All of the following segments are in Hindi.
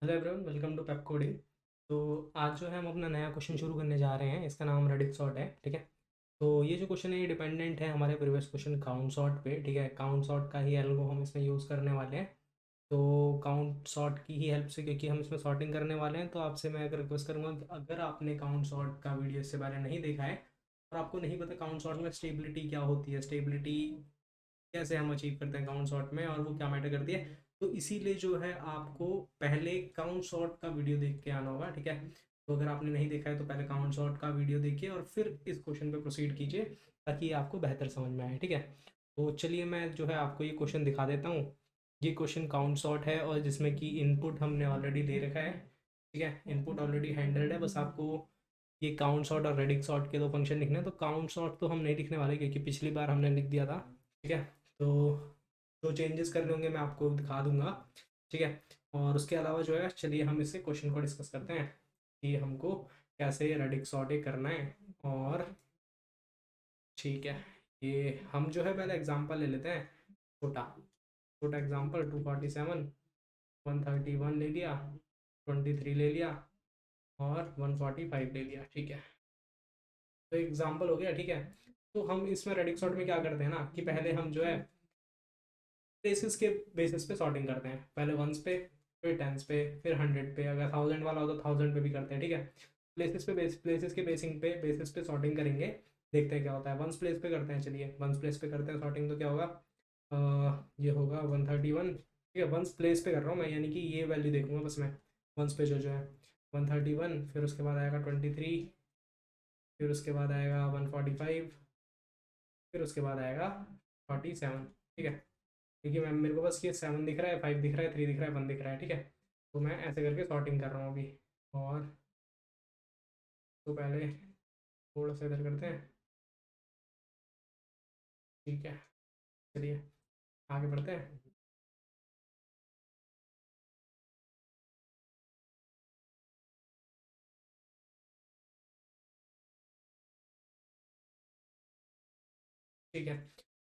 Hello everyone, welcome to Pepcoding. तो आज जो है हम अपना नया क्वेश्चन शुरू करने जा रहे हैं। इसका नाम रेडिक्स सॉर्ट है। ठीक है। तो ये जो क्वेश्चन है ये डिपेंडेंट है हमारे प्रीवियस क्वेश्चन काउंट सॉर्ट पे। ठीक है, काउंट सॉर्ट का ही एल्गो हम इसमें यूज़ करने वाले हैं। तो काउंट सॉर्ट की ही हेल्प से, क्योंकि हम इसमें सॉर्टिंग करने वाले हैं, तो आपसे मैं अगर रिक्वेस्ट करूँगा कि अगर आपने काउंट सॉर्ट का वीडियो इससे पहले नहीं देखा है और आपको नहीं पता काउंट सॉर्ट में स्टेबिलिटी क्या होती है, स्टेबिलिटी कैसे हम अचीव करते हैं काउंट सॉर्ट में, और वो क्या मैटर करती है, तो इसीलिए जो है आपको पहले काउंट सॉर्ट का वीडियो देख के आना होगा। ठीक है। तो अगर आपने नहीं देखा है तो पहले काउंट सॉर्ट का वीडियो देखिए और फिर इस क्वेश्चन पे प्रोसीड कीजिए, ताकि ये आपको बेहतर समझ में आए। ठीक है। तो चलिए मैं जो है आपको ये क्वेश्चन दिखा देता हूँ। ये क्वेश्चन काउंट सॉर्ट है और जिसमें कि इनपुट हमने ऑलरेडी दे रखा है। ठीक है, इनपुट ऑलरेडी हैंडल्ड है, बस आपको ये काउंट सॉर्ट और रेडिक्स सॉर्ट के दो फंक्शन लिखने हैं। तो काउंट सॉर्ट तो हम नहीं लिखने वाले, क्योंकि पिछली बार हमने लिख दिया था। ठीक है। तो जो चेंजेस करने होंगे मैं आपको दिखा दूंगा। ठीक है। और उसके अलावा जो है, चलिए हम इसे क्वेश्चन को डिस्कस करते हैं कि हमको कैसे रेडिक्स सॉर्ट करना है। और ठीक है, ये हम जो है पहले एग्जांपल ले लेते हैं। छोटा छोटा एग्जांपल 247, 131 ले लिया, 23 ले लिया और 145 ले लिया। ठीक है। तो एग्जांपल हो गया। ठीक है। तो हम इसमें रेडिक्स सॉर्ट में क्या करते हैं ना, कि पहले हम जो है प्लेसेस के बेसिस पे सॉर्टिंग करते हैं। पहले वंस पे, फिर टेंस पे, फिर हंड्रेड पे। अगर थाउजेंड वाला हो तो थाउजेंड पे भी करते हैं। ठीक है। प्लेसेस के बेसिस पे सॉर्टिंग करेंगे। देखते हैं क्या होता है। वंस प्लेस पे करते हैं। चलिए वंस प्लेस पे करते हैं सॉर्टिंग, तो क्या होगा। ये होगा 131। ठीक है, वंस प्लेस पे कर रहा हूँ मैं, यानी कि ये वैल्यू देखूंगा बस मैं। वंस पे जो जो है 131, फिर उसके बाद आएगा 23, फिर उसके बाद आएगा 145, फिर उसके बाद आएगा 47। ठीक है। क्योंकि मैम मेरे को बस ये 7 दिख रहा है, 5 दिख रहा है, 3 दिख रहा है, 1 दिख रहा है। ठीक है। तो मैं ऐसे करके सॉर्टिंग कर रहा हूँ अभी। और तो पहले थोड़ा सा इधर करते हैं। ठीक है। चलिए आगे बढ़ते हैं। ठीक है।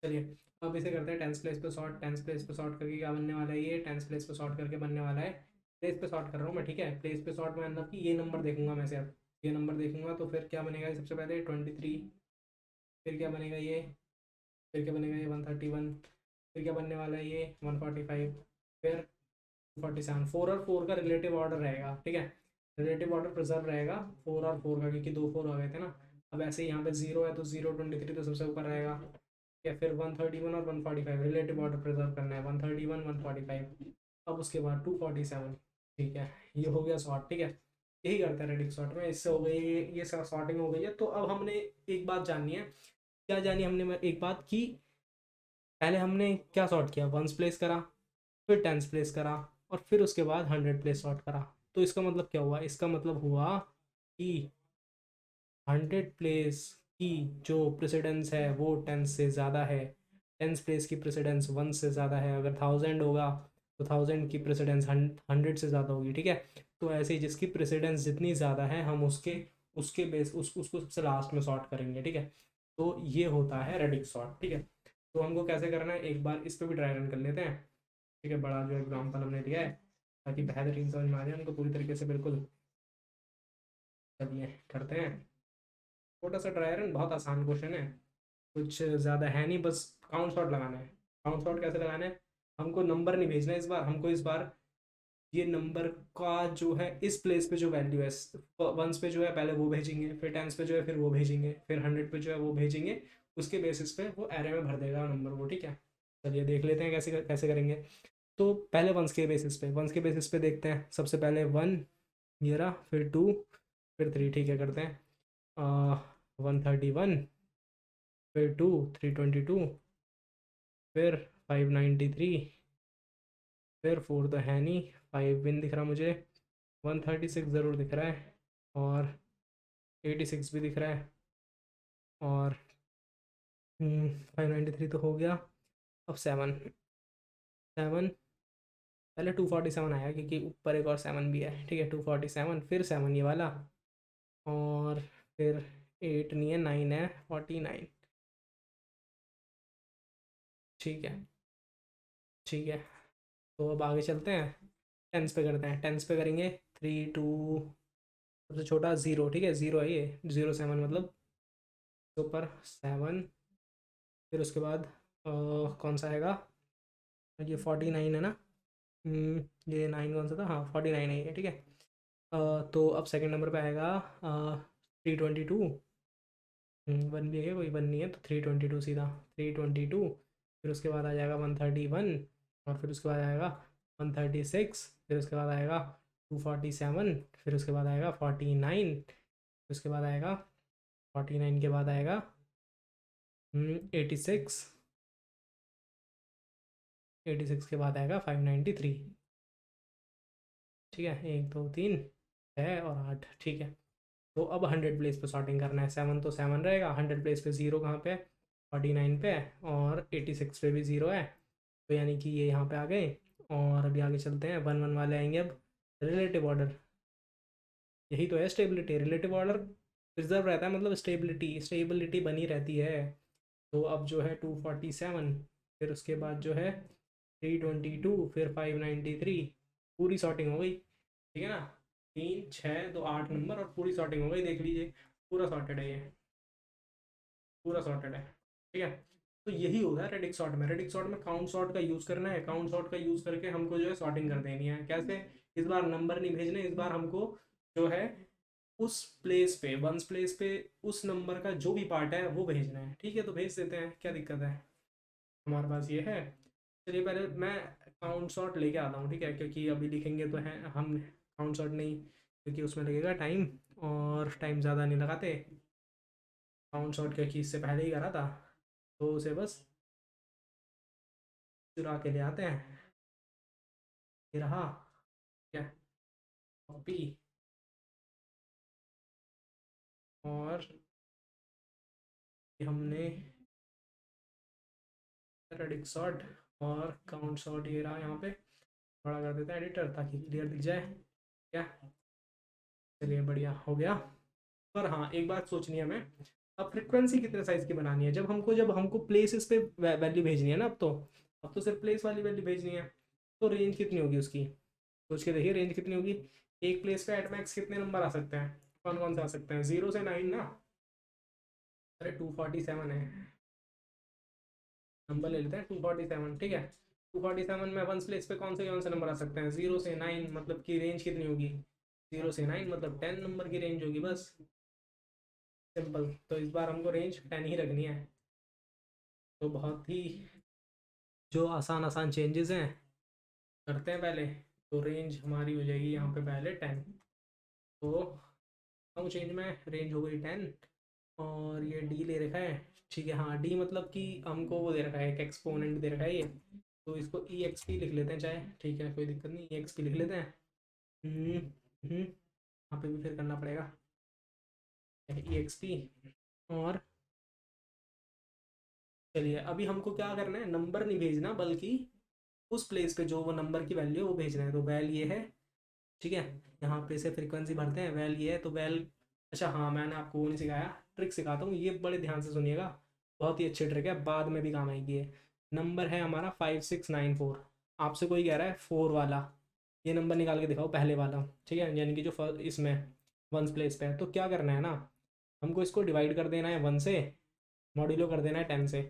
चलिए अब इसे करते हैं टेंस प्लेस पे सॉर्ट। टेंस प्लेस पे सॉर्ट करके क्या बनने वाला है, ये टेंस प्लेस पे सॉर्ट करके बनने वाला है। प्लेस पे सॉर्ट कर रहा हूँ मैं। ठीक है, प्लेस पे सॉर्ट में मतलब कि ये नंबर देखूंगा मैं सिर्फ। ये नंबर देखूंगा तो फिर क्या बनेगा, सबसे पहले 23, फिर क्या बनेगा ये, फिर क्या बनेगा ये 131, फिर क्या बनने वाला है ये 145, फिर 47। 4 और 4 का रिलेटिव ऑर्डर रहेगा। ठीक है, रिलेटिव ऑर्डर प्रिजर्व रहेगा 4 और 4 का, क्योंकि दो 4 आ गए थे ना। अब ऐसे ही यहाँ पे 0 है तो 0, 23 तो सबसे ऊपर रहेगा। या फिर 131 और 145 रिलेटिव ऑर्डर प्रिजर्व करना है, 131 145। अब उसके बाद 247। ठीक है, ये हो गया सॉर्ट। ठीक है, यही करते हैं रेडिक सॉर्ट में। इससे हो गई ये सॉर्टिंग हो गई है। तो अब हमने एक बात जाननी है। क्या जानी हमने, एक बात की, पहले हमने क्या सॉर्ट किया, वंस प्लेस करा, फिर टेंस प्लेस करा, और फिर उसके बाद हंड्रेड प्लेस सॉर्ट करा। तो इसका मतलब क्या हुआ, इसका मतलब हुआ कि हंड्रेड प्लेस की जो प्रेसिडेंस है वो टेंस से ज़्यादा है। टेंस प्लेस की प्रेसिडेंस वन से ज़्यादा है। अगर थाउजेंड होगा तो थाउजेंड की प्रेसिडेंस हंड्रेड से ज़्यादा होगी। ठीक है। तो ऐसे ही जिसकी प्रेसिडेंस जितनी ज़्यादा है हम उसके उसके बेस उसको सबसे लास्ट में सॉर्ट करेंगे। ठीक है। तो ये होता है रेडिक्स सॉर्ट। ठीक है। तो हमको कैसे करना है, एक बार इस पर भी ट्राई रन कर लेते हैं। ठीक है, बड़ा जो एग्जाम्पल हमने लिया है, ताकि बेहतरीन समझ में आ जाए उनको पूरी तरीके से, बिल्कुल। चलिए करते हैं छोटा सा ट्राई रन। बहुत आसान क्वेश्चन है, कुछ ज़्यादा है नहीं, बस काउंट शॉट लगाना है। काउंट शॉट कैसे लगाना है, हमको नंबर नहीं भेजना है इस बार। हमको इस बार ये नंबर का जो है इस प्लेस पे जो वैल्यू है, वंस पे जो है पहले वो भेजेंगे, फिर टेंस पे जो है फिर वो भेजेंगे, फिर हंड्रेड पे जो है वो भेजेंगे। उसके बेसिस पे वो एरे में भर देगा नंबर वो। ठीक है। चलिए देख लेते हैं कैसे कैसे करेंगे। तो पहले वंस के बेसिस पे देखते हैं। सबसे पहले वन, ये रहा, फिर टू, फिर थ्री। ठीक है, करते हैं। 131, फिर टू, 322, फिर 593, फिर फोर तो है नहीं, 5 भी नहीं दिख रहा मुझे, 136 ज़रूर दिख रहा है, और 86 भी दिख रहा है, और 593 तो हो गया। अब सेवन, सेवन, पहले 247 आया क्योंकि ऊपर एक और 7 भी है। ठीक है, 247, फिर 7 ये वाला, और फिर 8 नहीं है, 9 है, 49। ठीक है। ठीक है, तो अब आगे चलते हैं। टेंस पे करते हैं। टेंस पे करेंगे 3 2, सबसे छोटा 0, ठीक है, 0 है ये, 0 7 मतलब ऊपर 7, फिर उसके बाद कौन सा आएगा, ये 49 है ना। ये 9 कौन सा था, हाँ 49 है ये, ठीक है। तो अब सेकंड नंबर पे आएगा 322। वन भी है क्या, कोई वन नहीं है तो 322 सीधा, 322। फिर उसके बाद आ जाएगा 131, और फिर उसके बाद आएगा 136, फिर उसके बाद आएगा 247, फिर उसके बाद आएगा 49, फिर उसके बाद आएगा 49 के बाद आएगा 86, 86 के बाद आएगा 593। ठीक है, 1 2 3 6 और 8, ठीक है। तो अब 100 प्लेस पे सॉर्टिंग करना है। 7 तो 7 रहेगा, 100 प्लेस पे 0 कहाँ पे है, 49 पे है, और 86 पे भी 0 है, तो यानी कि ये यहाँ पे आ गए। और अभी आगे चलते हैं, 1 1 वाले आएंगे अब। रिलेटिव ऑर्डर, यही तो है स्टेबिलिटी। रिलेटिव ऑर्डर प्रिजर्व रहता है, मतलब स्टेबिलिटी स्टेबिलिटी बनी रहती है। तो अब जो है 247, फिर उसके बाद जो है 322, फिर 593, पूरी सॉर्टिंग हो गई, ठीक है ना। 3 6 2 8 नंबर और पूरी सॉर्टिंग हो गई, देख लीजिए पूरा सॉर्टेड है ये, पूरा सॉर्टेड है, ठीक है। तो यही होगा है रेडिक्स सॉर्ट में। रेडिक्स सॉर्ट में काउंट सॉर्ट का यूज़ करना है, काउंट सॉर्ट का यूज़ करके हमको जो है सॉर्टिंग कर देनी है। कैसे, इस बार नंबर नहीं भेजने, इस बार हमको जो है उस प्लेस पे, वंस प्लेस पे उस नंबर का जो भी पार्ट है वो भेजना है, ठीक है। तो भेज देते हैं, क्या दिक्कत है, हमारे पास ये है। चलिए पहले मैं काउंट सॉर्ट लेके आता हूँ, ठीक है, क्योंकि अभी लिखेंगे तो है हम काउंट सॉर्ट नहीं, क्योंकि उसमें लगेगा टाइम, और टाइम ज़्यादा नहीं लगाते काउंट सॉर्ट, क्योंकि इससे पहले ही करा था, तो उसे बस चुरा के ले आते हैं। ये रहा, क्या, कॉपी, और ये हमने रेडिक्स सॉर्ट और काउंट सॉर्ट, ये रहा यहाँ पे। बड़ा कर देते हैं एडिटर ताकि क्लियर दिख जाए, क्या। चलिए बढ़िया हो गया। पर हाँ, एक बात सोचनी है हमें, अब फ्रिक्वेंसी कितने साइज की बनानी है। जब हमको प्लेसेस पे वैल्यू भेजनी है ना, अब तो सिर्फ प्लेस वाली वैल्यू भेजनी है। तो रेंज कितनी होगी उसकी, सोच के देखिए रेंज कितनी होगी। एक प्लेस पे एट मैक्स कितने नंबर आ सकते हैं, कौन कौन से आ सकते हैं, 0 से 9 ना। अरे 247 है, नंबर ले लेते हैं 247, ठीक है। 247 में वन प्लेस पे कौन से नंबर आ सकते हैं, 0 से 9, मतलब की रेंज कितनी होगी, 0 से 9 मतलब 10 नंबर की रेंज होगी, बस सिंपल। तो इस बार हमको रेंज 10 ही रखनी है। तो बहुत ही जो आसान आसान चेंजेस हैं करते हैं पहले। तो रेंज हमारी हो जाएगी यहाँ पे पहले 10, तो हम चेंज में रेंज हो गई 10। और ये डी ले रखा है, ठीक है, हाँ डी मतलब कि हमको वो दे रखा है, एक एक्सपोनेंट दे रखा है ये, तो इसको ई एक्स पी लिख लेते हैं चाहे, ठीक है, कोई दिक्कत नहीं, ई एक्स पी लिख लेते हैं। यहाँ पे भी फिर करना पड़ेगा ई एक्स पी। और चलिए अभी हमको क्या करना है, नंबर नहीं भेजना, बल्कि उस प्लेस पे जो वो नंबर की वैल्यू है वो भेजना है। तो वैल ये है, ठीक है, यहाँ पे से फ्रीक्वेंसी भरते हैं, वैल ये है, तो वैल, अच्छा हाँ मैंने आपको वो नहीं सिखाया, ट्रिक सिखाता हूँ, ये बड़े ध्यान से सुनिएगा, बहुत ही अच्छी ट्रिक है, बाद में भी काम आएगी ये। नंबर है हमारा 5694, आपसे कोई कह रहा है 4 वाला, ये नंबर निकाल के दिखाओ पहले वाला, ठीक है, यानी कि जो इसमें वंस प्लेस पे है। तो क्या करना है ना, हमको इसको डिवाइड कर देना है 1 से, मॉड्यूलो कर देना है 10 से।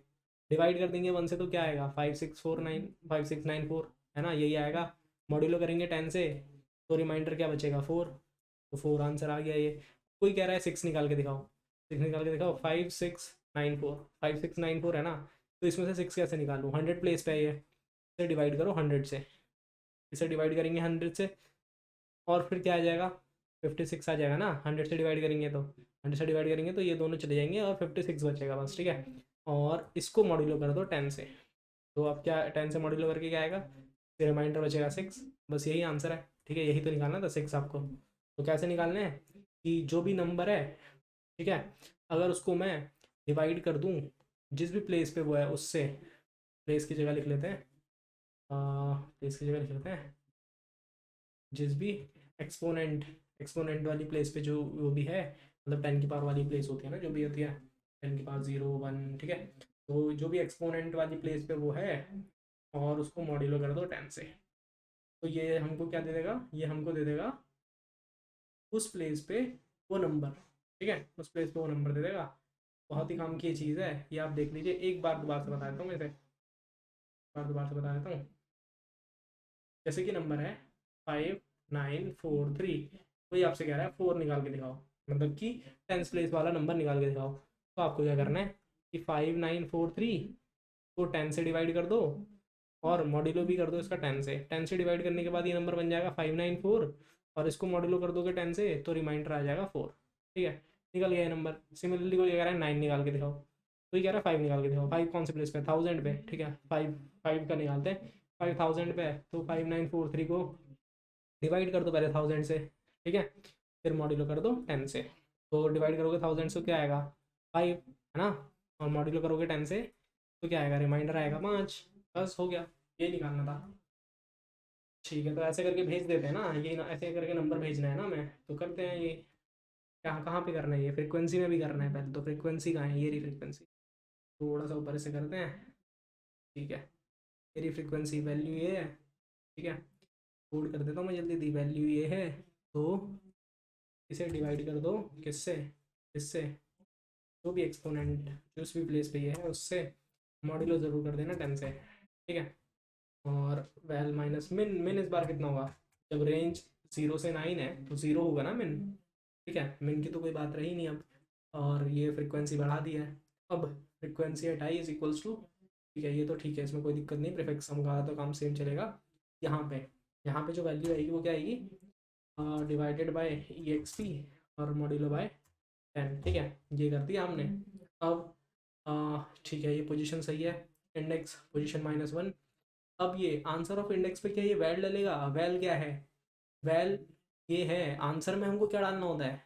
डिवाइड कर देंगे 1 से तो क्या आएगा, 5649 है ना, यही आएगा। मॉड्यूलो करेंगे 10 से, तो रिमाइंडर क्या बचेगा, 4, तो 4 आंसर आ गया ये। कोई कह रहा है 6 निकाल के दिखाओ, 6 निकाल के दिखाओ, 5694 है ना, तो इसमें से 6 कैसे निकालूँ, 100 प्लेस पे है ये, इसे डिवाइड करो 100 से, इसे डिवाइड करेंगे 100 से, और फिर क्या आ जाएगा, 56 आ जाएगा ना, 100 से डिवाइड करेंगे तो, 100 से डिवाइड करेंगे तो ये दोनों चले जाएंगे और 56 बचेगा बस, ठीक है। और इसको मॉड्यूलो कर दो 10 से, तो अब क्या 10 से मॉड्यूलो करके क्या आएगा, फिर रिमाइंडर बचेगा 6, बस यही आंसर है, ठीक है, यही तो निकालना था 6 आपको। तो कैसे निकालने हैं कि जो भी नंबर है, ठीक है, अगर उसको मैं डिवाइड कर दूँ जिस भी प्लेस पे वो है उससे, प्लेस की जगह लिख लेते हैं, प्लेस की जगह लिख लेते हैं जिस भी एक्सपोनेंट, एक्सपोनेंट वाली प्लेस पे जो वो भी है, मतलब 10 की पावर वाली प्लेस होती है ना, जो भी होती है 10 की पावर 0 1, ठीक है, तो जो भी एक्सपोनेंट वाली प्लेस पे वो है, और उसको मॉड्यूलो कर दो 10 से, तो ये हमको क्या दे देगा, ये हमको दे देगा उस प्लेस पे वो नंबर, ठीक है, उस प्लेस पे वो नंबर दे देगा। बहुत ही काम की ये चीज़ है, ये आप देख लीजिए। एक बार दोबारा से बता देता हूँ, मैं इसे एक बार दोबारा से बता देता हूँ। जैसे कि नंबर है 5943, वही आपसे कह रहा है 4 निकाल के दिखाओ, मतलब कि टेंथ प्लेस वाला नंबर निकाल के दिखाओ। तो आपको क्या करना है कि 5943 को 10 से डिवाइड कर दो, और मॉड्यूलो भी कर दो इसका 10 से। 10 से डिवाइड करने के बाद ये नंबर बन जाएगा 594, और इसको मॉड्यूलो कर दोगे 10 से तो रिमाइंडर आ जाएगा 4, ठीक है, निकल गया ये नंबर। सिमिलरली कोई कह रहा है 9 निकाल के दिखाओ, तो ये कह रहा है 5 निकाल के दिखाओ। 5 कौन से प्लेस पे, 1000 पे, ठीक है, 5 का निकालते हैं। 5000 पे है तो 5943 को डिवाइड कर दो पहले 1000 से, ठीक है, फिर मॉड्यूलो कर दो 10 से। तो डिवाइड करोगे 1000 से क्या आएगा 5, है ना, और मॉड्यूलो करोगे 10 से तो क्या आएगा, रिमाइंडर आएगा 5। बस हो गया, ये निकालना था। ठीक है, तो ऐसे करके भेज देते हैं ना, ये ऐसे करके नंबर भेजना है ना हमें, तो करते हैं ये। कहाँ कहाँ पे करना है ये, फ्रीक्वेंसी में भी करना है पहले। तो फ्रीक्वेंसी कहाँ है, ये रही फ्रीक्वेंसी, थोड़ा सा ऊपर से करते हैं, ठीक है। मेरी फ्रीक्वेंसी वैल्यू ये है, ठीक है, कोड कर देता हूँ मैं जल्दी। दी वैल्यू ये है, तो इसे डिवाइड कर दो किससे, इससे, जो भी एक्सपोनेंट जिस भी प्लेस पे ये है उससे, मॉड्यूलो ज़रूर कर देना 10 से, ठीक है। और वेल माइनस मिन, मिन इस बार कितना होगा, जब रेंज 0 से 9 है तो 0 होगा ना मिन, ठीक है, मिन की तो कोई बात रही नहीं अब। और ये फ्रिक्वेंसी बढ़ा दी है, अब frequency at i is equals to, ठीक है, ये तो ठीक है, इसमें कोई दिक्कत नहीं, प्रीफिक्स सम का तो काम सेम चलेगा। यहाँ पे, यहाँ पे जो वैल्यू आएगी वो क्या आएगी, divided by E x P और मॉड्यूलो बाय 10, ठीक है, ये कर दिया हमने। अब ठीक है, ये पोजीशन सही है, इंडेक्स पोजीशन -1। अब ये आंसर ऑफ इंडेक्स पे क्या ये वैल डलेगा, वैल क्या है, वैल ये है, आंसर में हमको क्या डालना होता है,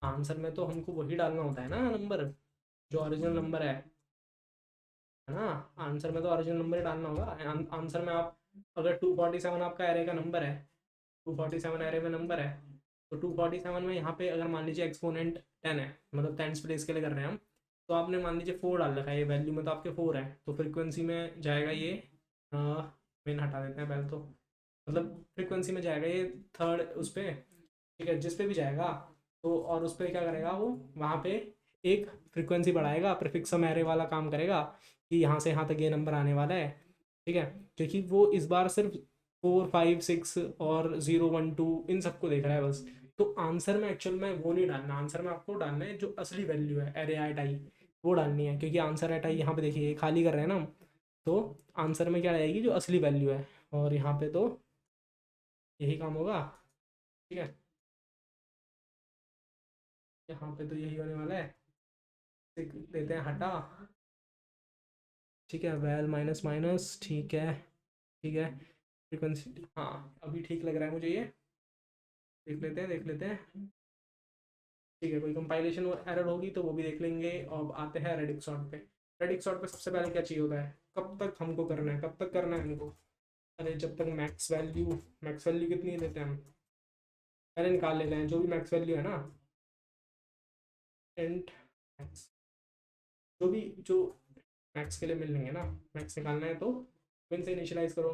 आंसर में तो हमको वही डालना होता है ना नंबर, जो ओरिजिनल नंबर है ना। आंसर में तो ओरिजिनल नंबर ही डालना होगा। आंसर में आप अगर 247 आपका एरे का नंबर है, 247 एरे में नंबर है, तो 247 में यहाँ पे अगर मान लीजिए एक्सपोनेंट 10 है, मतलब 10 प्लेस के लिए कर रहे हैं हम, तो आपने मान लीजिए 4 डाल रखा है, ये वैल्यू में तो आपके 4 है, तो फ्रिक्वेंसी में जाएगा ये, मेन हटा देते हैं पहले तो, मतलब फ्रिक्वेंसी में जाएगा ये थर्ड उस पर, ठीक है, जिस पे भी जाएगा, तो और उस पर क्या करेगा वो, वहाँ पे एक फ्रिक्वेंसी बढ़ाएगा, प्रीफिक्स सम एरे वाला काम करेगा कि यहाँ से यहाँ तक ये नंबर आने वाला है, ठीक है, क्योंकि वो इस बार सिर्फ 4 5 6 और 0 1 2 इन सबको देख रहा है बस। तो आंसर में एक्चुअल में वो नहीं डालना, आंसर में आपको डालना है जो असली वैल्यू है एरे एट आई, वो डालनी है, क्योंकि आंसर एट आई यहाँ पे देखिए खाली कर रहे हैं ना हम, तो आंसर में क्या आएगी जो असली वैल्यू है, और यहाँ पे तो यही काम होगा, ठीक है, यहाँ पे तो यही होने वाला है। देते हैं हटा, ठीक है, वेल माइनस माइनस, ठीक है, ठीक है, फ्रीक्वेंसी हाँ अभी ठीक लग रहा है मुझे ये, देख लेते हैं देख लेते हैं, ठीक है, कोई कंपाइलेशन एरर होगी तो वो भी देख लेंगे। अब आते हैं रेडिक्स सॉर्ट पे। रेडिक्स सॉर्ट पे सबसे पहले क्या चाहिए होता है, कब तक हमको करना है, कब तक करना है हमको, अरे जब तक मैक्स वैल्यू कितनी देते हैं हम, पहले निकाल लेते हैं जो भी मैक्स वैल्यू है ना, इंट मैक्स, जो मैक्स के लिए मिलेंगे ना, मैक्स निकालना है तो विन से इनिशियलाइज करो,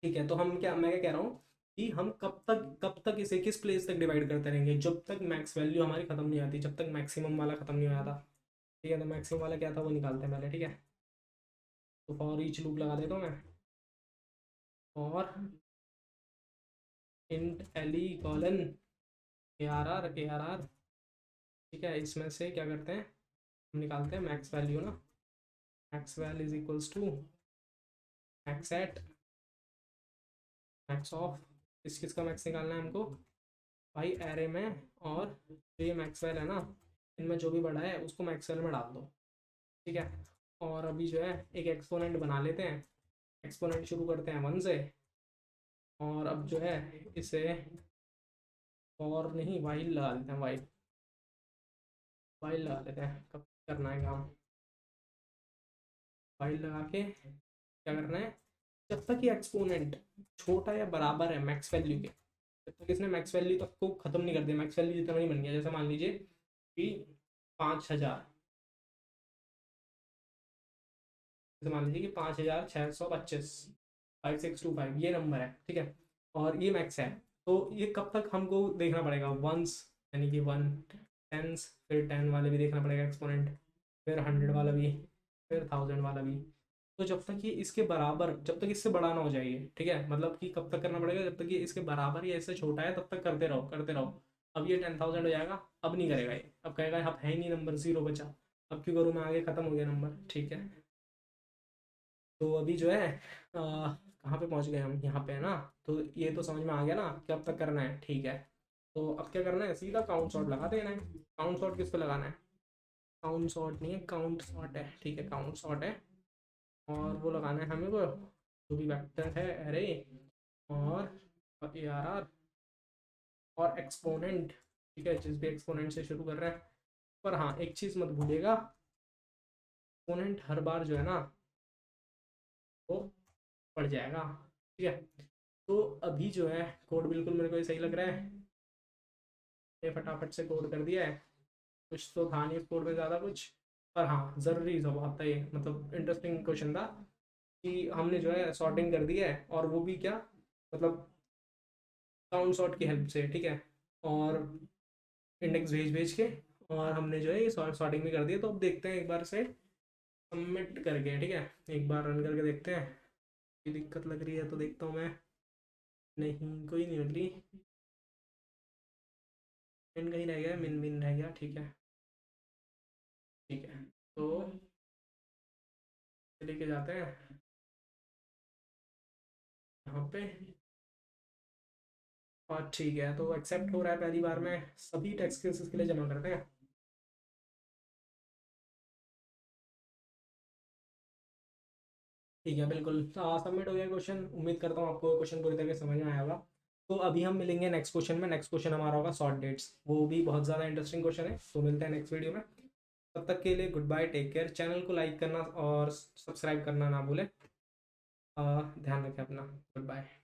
ठीक है। तो हम क्या, मैं क्या कह रहा हूँ कि हम कब तक इसे किस प्लेस तक डिवाइड करते रहेंगे, जब तक मैक्स वैल्यू हमारी खत्म नहीं आती, जब तक मैक्सिमम वाला खत्म नहीं हो जाता, ठीक है। तो मैक्सिमम वाला क्या था वो निकालते हैं पहले, ठीक है। तो फॉर ईच लूप लगा देता हूँ मैं, और int L E colon A R R, ठीक है, इसमें से क्या करते हैं, हम निकालते हैं मैक्स वैल्यू ना, max value is equals to max at max of, किस किस का मैक्स निकालना है हमको भाई, एरे में, और जो ये मैक्सवेल है ना, इनमें जो भी बड़ा है उसको मैक्सवेल में डाल दो, ठीक है। और अभी जो है एक एक्सपोनेंट बना लेते हैं, एक्सपोनेंट शुरू करते हैं 1 से, और अब जो है इसे और नहीं वाइल लगा देते हैं, वाइल वाइल लगा देते हैं, कब करना है काम, वाइल लगा के क्या करना है, जब तक ये एक्सपोनेंट छोटा या बराबर है मैक्स वैल्यू के, जब तक इसने मैक्स वैल्यू तक को खत्म नहीं कर दिया, मैक्स वैल्यू जितना ही बन गया, जैसे मान लीजिए कि 5000, जैसे मान लीजिए कि 5625, 5625 ये नंबर है, ठीक है, और ये मैक्स है। तो ये कब तक हमको देखना पड़ेगा, वंस यानी कि 1 टेंस, फिर 10 वाले भी देखना पड़ेगा एक्सपोनेंट, फिर 100 वाला भी, फिर 1000 वाला भी। तो जब तक ये इसके बराबर, जब तक इससे बड़ा ना हो जाए ये, ठीक है, मतलब कि कब तक करना पड़ेगा, जब तक ये इसके बराबर या इससे छोटा है तब तक करते रहो करते रहो। अब ये 10,000 हो जाएगा, अब नहीं करेगा ये, अब कहेगा अब है ही नहीं नंबर, जीरो बचा, अब क्यों करूँ मैं, आगे ख़त्म हो गया नंबर, ठीक है। तो अभी जो है कहाँ पे पहुँच गए हम, यहाँ पे है ना। तो ये तो समझ में आ गया ना कि अब तक करना है, ठीक है। तो अब क्या करना है, सीधा काउंट शॉट लगा देना है। काउंट शॉट किस पे लगाना है, काउंट शॉट नहीं है, काउंट शॉट है, ठीक है, काउंट शॉट है। और वो लगाना है हमें वो जो भी वेक्टर है, एरे और ए आर आर और एक्सपोनेंट, ठीक है, जिस भी एक्सपोनेंट से शुरू कर रहा है। पर हाँ एक चीज़ मत भूलिएगा, एक्सपोनेंट हर बार जो है ना वो पड़ जाएगा, ठीक है। तो अभी जो है कोड बिल्कुल मेरे को ये सही लग रहा है, ये फटाफट से कोड कर दिया है, कुछ तो था नहीं इस कोड में ज़्यादा कुछ। पर हाँ ज़रूरी जवाब था ये, मतलब इंटरेस्टिंग क्वेश्चन था कि हमने जो है सॉर्टिंग कर दी है, और वो भी क्या, मतलब काउंट सॉर्ट की हेल्प से, ठीक है, और इंडेक्स भेज भेज के, और हमने जो है ये सॉर्टिंग भी कर दी है। तो अब देखते हैं एक बार से सबमिट करके, ठीक है, एक बार रन करके देखते हैं। कोई दिक्कत लग रही है तो देखता हूँ मैं, नहीं कोई नहीं लग रही, मिन कहीं रह गया, मिन मिन रह गया, ठीक है, ठीक है। तो लेके जाते हैं यहाँ पे, और ठीक है, तो एक्सेप्ट हो रहा है पहली बार में, सभी टेक्स्ट केसेस के लिए जमा करते हैं। ठीक है, बिल्कुल सबमिट हो गया क्वेश्चन, उम्मीद करता हूँ आपको क्वेश्चन पूरी तरह से समझ में आया होगा। तो अभी हम मिलेंगे नेक्स्ट क्वेश्चन में, नेक्स्ट क्वेश्चन हमारा होगा सॉर्ट डेट्स, वो भी बहुत ज़्यादा इंटरेस्टिंग क्वेश्चन है। तो मिलते हैं नेक्स्ट वीडियो में, तब तक के लिए good bye, take care, channel को लाइक करना और सब्सक्राइब करना ना भूलें। ध्यान रखें अपना, गुड बाय।